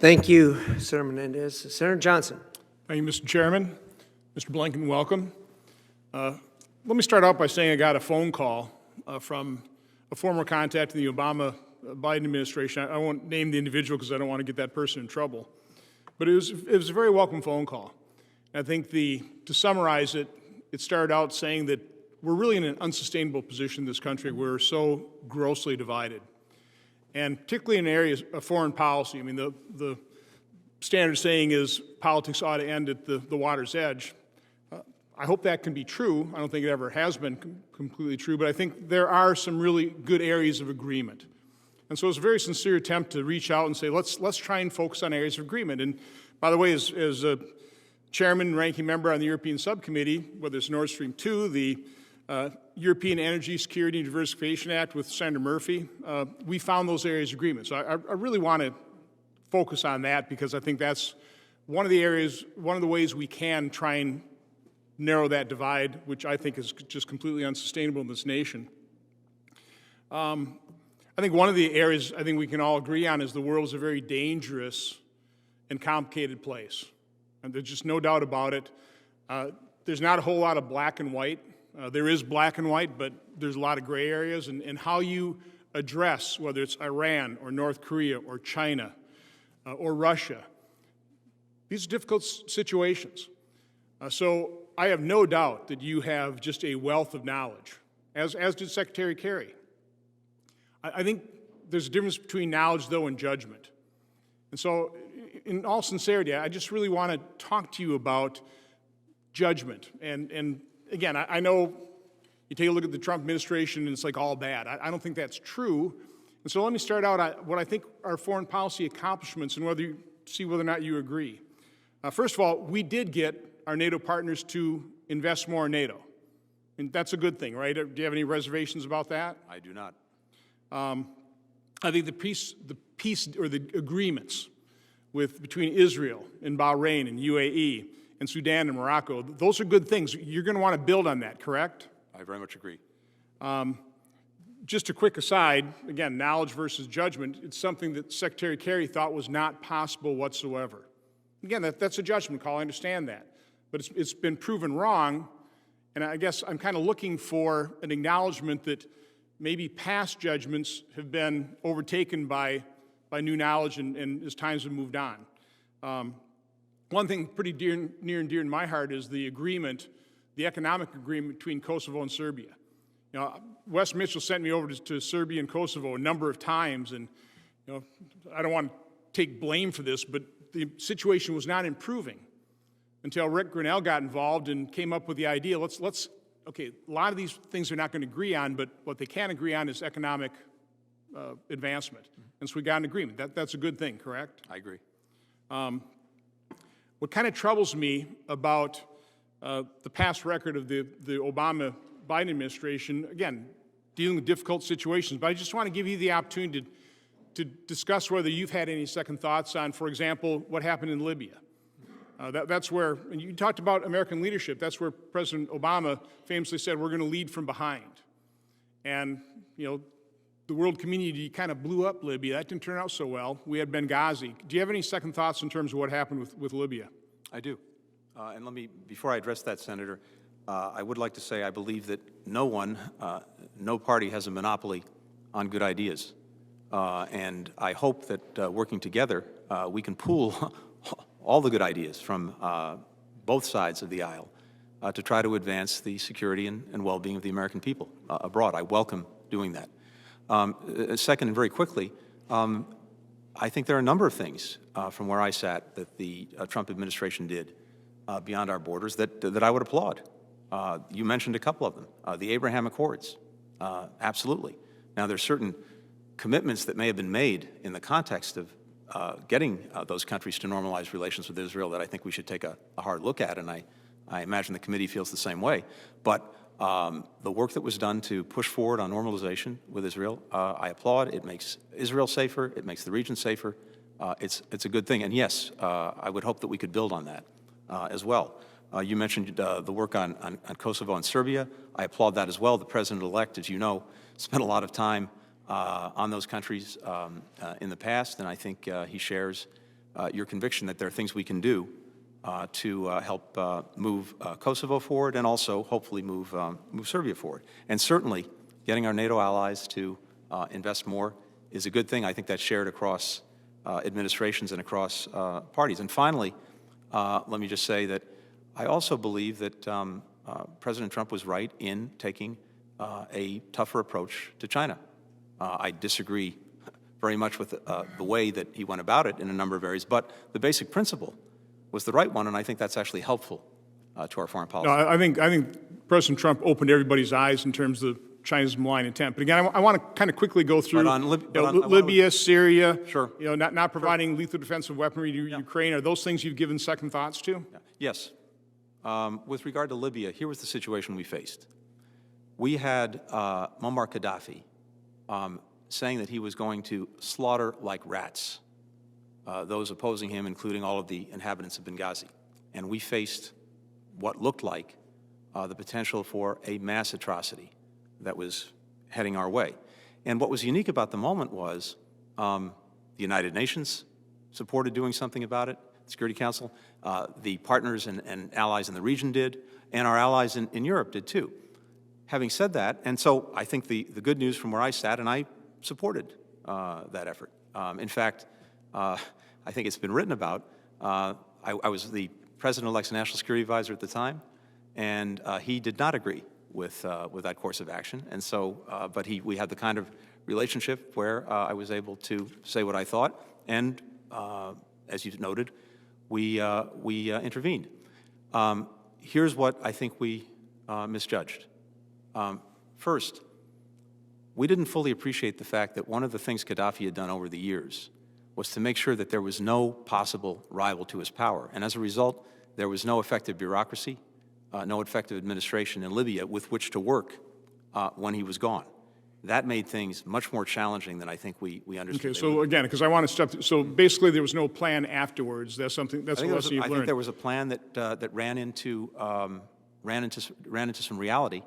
Thank you, Senator Menendez. Senator Johnson. Thank you, Mr. Chairman. Mr. Blinken, welcome. Let me start out by saying I got a phone call from a former contact in the Obama-Biden administration. I won't name the individual because I don't want to get that person in trouble. But it was a very welcome phone call. I think to summarize it, it started out saying that we're really in an unsustainable position in this country. We're so grossly divided. And particularly in areas of foreign policy. I mean, the standard saying is politics ought to end at the water's edge. I hope that can be true. I don't think it ever has been completely true, but I think there are some really good areas of agreement. And so it's a very sincere attempt to reach out and say, let's try and focus on areas of agreement. And by the way, as a chairman and ranking member on the European Subcommittee, whether it's Nord Stream 2, the European Energy Security and Diversification Act with Senator Murphy, we found those areas of agreement. So I really want to focus on that because I think that's one of the ways we can try and narrow that divide, which I think is just completely unsustainable in this nation. I think one of the areas I think we can all agree on is the world is a very dangerous and complicated place. And there's just no doubt about it. There's not a whole lot of black and white. There is black and white, but there's a lot of gray areas. And how you address, whether it's Iran or North Korea or China or Russia, these are difficult situations. So I have no doubt that you have just a wealth of knowledge, as did Secretary Kerry. I think there's a difference between knowledge, though, and judgment. And so, in all sincerity, I just really want to talk to you about judgment. And again, I know you take a look at the Trump administration and it's like all bad. I don't think that's true. And so let me start out what I think are foreign policy accomplishments and see whether or not you agree. First of all, we did get our NATO partners to invest more in NATO. And that's a good thing, right? Do you have any reservations about that? I do not. I think the peace or the agreements between Israel and Bahrain and UAE and Sudan and Morocco, those are good things. You're going to want to build on that, correct? I very much agree. Just a quick aside, again, knowledge versus judgment, it's something that Secretary Kerry thought was not possible whatsoever. Again, that's a judgment call, I understand that. But it's been proven wrong, and I guess I'm kind of looking for an acknowledgement that maybe past judgments have been overtaken by new knowledge and as times have moved on. One thing pretty near and dear in my heart is the economic agreement between Kosovo and Serbia. You know, Wes Mitchell sent me over to Serbia and Kosovo a number of times, and you know, I don't want to take blame for this, but the situation was not improving until Rick Grinnell got involved and came up with the idea, okay, a lot of these things they're not going to agree on, but what they can agree on is economic advancement. And so we got an agreement. That's a good thing, correct? I agree. What kind of troubles me about the past record of the Obama-Biden administration, again, dealing with difficult situations, but I just want to give you the opportunity to discuss whether you've had any second thoughts on, for example, what happened in Libya. That's where, and you talked about American leadership, that's where President Obama famously said, we're going to lead from behind. And, you know, the world community kind of blew up Libya. That didn't turn out so well. We had Benghazi. Do you have any second thoughts in terms of what happened with Libya? I do. And let me, before I address that, Senator, I would like to say I believe that no party has a monopoly on good ideas. And I hope that working together, we can pool all the good ideas from both sides of the aisle to try to advance the security and well-being of the American people abroad. I welcome doing that. Second, and very quickly, I think there are a number of things from where I sat that the Trump administration did beyond our borders that I would applaud. You mentioned a couple of them. The Abraham Accords, absolutely. Now, there's certain commitments that may have been made in the context of getting those countries to normalize relations with Israel that I think we should take a hard look at, and I imagine the committee feels the same way. But the work that was done to push forward on normalization with Israel, I applaud. It makes Israel safer. It makes the region safer. It's a good thing. And yes, I would hope that we could build on that as well. You mentioned the work on Kosovo and Serbia. I applaud that as well. The president-elect, as you know, spent a lot of time on those countries in the past, and I think he shares your conviction that there are things we can do to help move Kosovo forward and also hopefully move Serbia forward. And certainly getting our NATO allies to invest more is a good thing. I think that's shared across administrations and across parties. And finally, let me just say that I also believe that President Trump was right in taking a tougher approach to China. I disagree very much with the way that he went about it in a number of areas, but the basic principle was the right one, and I think that's actually helpful to our foreign policy. No, I think President Trump opened everybody's eyes in terms of China's malign intent. But again, I want to kind of quickly go through Libya, Syria, Sure. Not providing lethal defensive weaponry to Ukraine. Are those things you've given second thoughts to? Yes. With regard to Libya, here was the situation we faced. We had Muammar Gaddafi saying that he was going to slaughter like rats those opposing him, including all of the inhabitants of Benghazi. And we faced what looked like the potential for a mass atrocity that was heading our way. And what was unique about the moment was the United Nations supported doing something about it, the Security Council, the partners and allies in the region did, and our allies in Europe did too. Having said that, and so I think the good news from where I sat, and I supported that effort. In fact, I think it's been written about. I was the President-elect's National Security Advisor at the time, and he did not agree with that course of action. And so, but we had the kind of relationship where I was able to say what I thought, and as you noted, we intervened. Here's what I think we misjudged. First, we didn't fully appreciate the fact that one of the things Gaddafi had done over the years was to make sure that there was no possible rival to his power. And as a result, there was no effective bureaucracy, no effective administration in Libya with which to work when he was gone. That made things much more challenging than I think we understood. Okay, so again, because I want to step, so basically there was no plan afterwards. That's a lesson you've learned. I think there was a plan that ran into some reality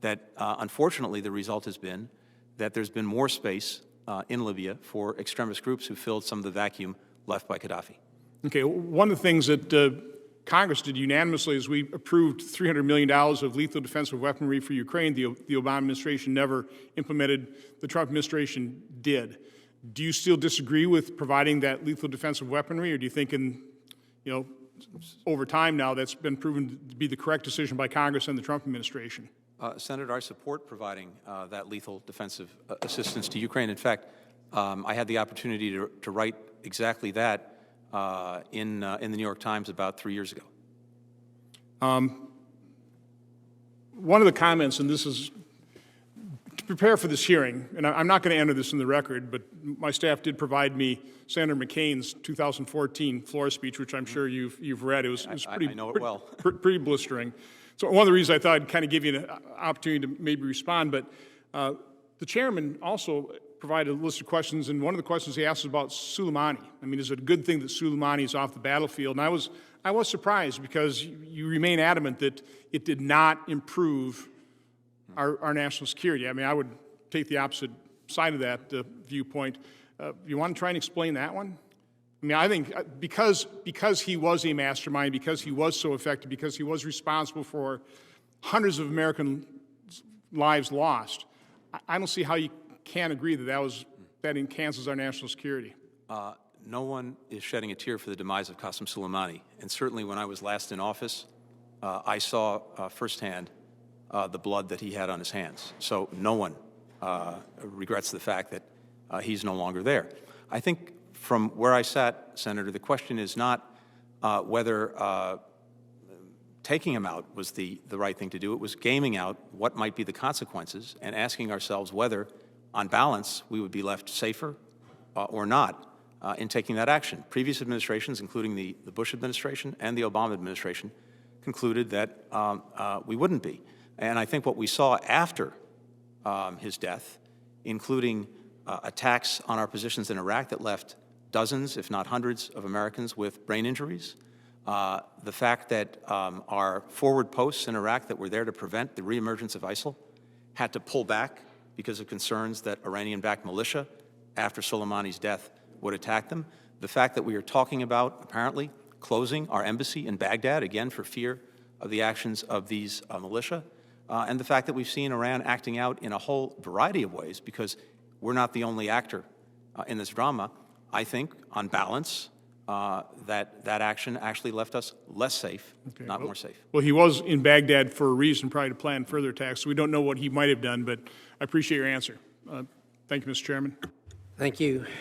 that unfortunately the result has been that there's been more space in Libya for extremist groups who filled some of the vacuum left by Gaddafi. Okay, one of the things that Congress did unanimously is we approved $300 million of lethal defensive weaponry for Ukraine. The Obama administration never implemented. The Trump administration did. Do you still disagree with providing that lethal defensive weaponry, or do you think over time now that's been proven to be the correct decision by Congress and the Trump administration? Senator, I support providing that lethal defensive assistance to Ukraine. In fact, I had the opportunity to write exactly that in the New York Times about 3 years ago. One of the comments, and this is to prepare for this hearing, and I'm not going to enter this in the record, but my staff did provide me Senator McCain's 2014 floor speech, which I'm sure you've read. It was pretty, I know it well. pretty blistering. So one of the reasons I thought I'd kind of give you an opportunity to maybe respond, but the chairman also provided a list of questions, and one of the questions he asked was about Soleimani. I mean, is it a good thing that Soleimani is off the battlefield? And I was surprised because you remain adamant that it did not improve our national security. I mean, I would take the opposite side of that viewpoint. You want to try and explain that one? I mean, I think because he was a mastermind, because he was so effective, because he was responsible for hundreds of American lives lost, I don't see how you can agree that that enhances our national security. No one is shedding a tear for the demise of Qasem Soleimani. And certainly when I was last in office, I saw firsthand the blood that he had on his hands. So no one regrets the fact that he's no longer there. I think from where I sat, Senator, the question is not whether taking him out was the right thing to do. It was gaming out what might be the consequences and asking ourselves whether, on balance, we would be left safer or not in taking that action. Previous administrations, including the Bush administration and the Obama administration, concluded that we wouldn't be. And I think what we saw after his death, including attacks on our positions in Iraq that left dozens, if not hundreds, of Americans with brain injuries, the fact that our forward posts in Iraq that were there to prevent the reemergence of ISIL had to pull back because of concerns that Iranian-backed militia, after Soleimani's death, would attack them. the fact that we are talking about, apparently, closing our embassy in Baghdad, again, for fear of the actions of these militia, and the fact that we've seen Iran acting out in a whole variety of ways, because we're not the only actor in this drama. I think, on balance, that action actually left us less safe, not more safe. Well, he was in Baghdad for a reason, probably to plan further attacks. So we don't know what he might have done, but I appreciate your answer. Thank you, Mr. Chairman. Thank you.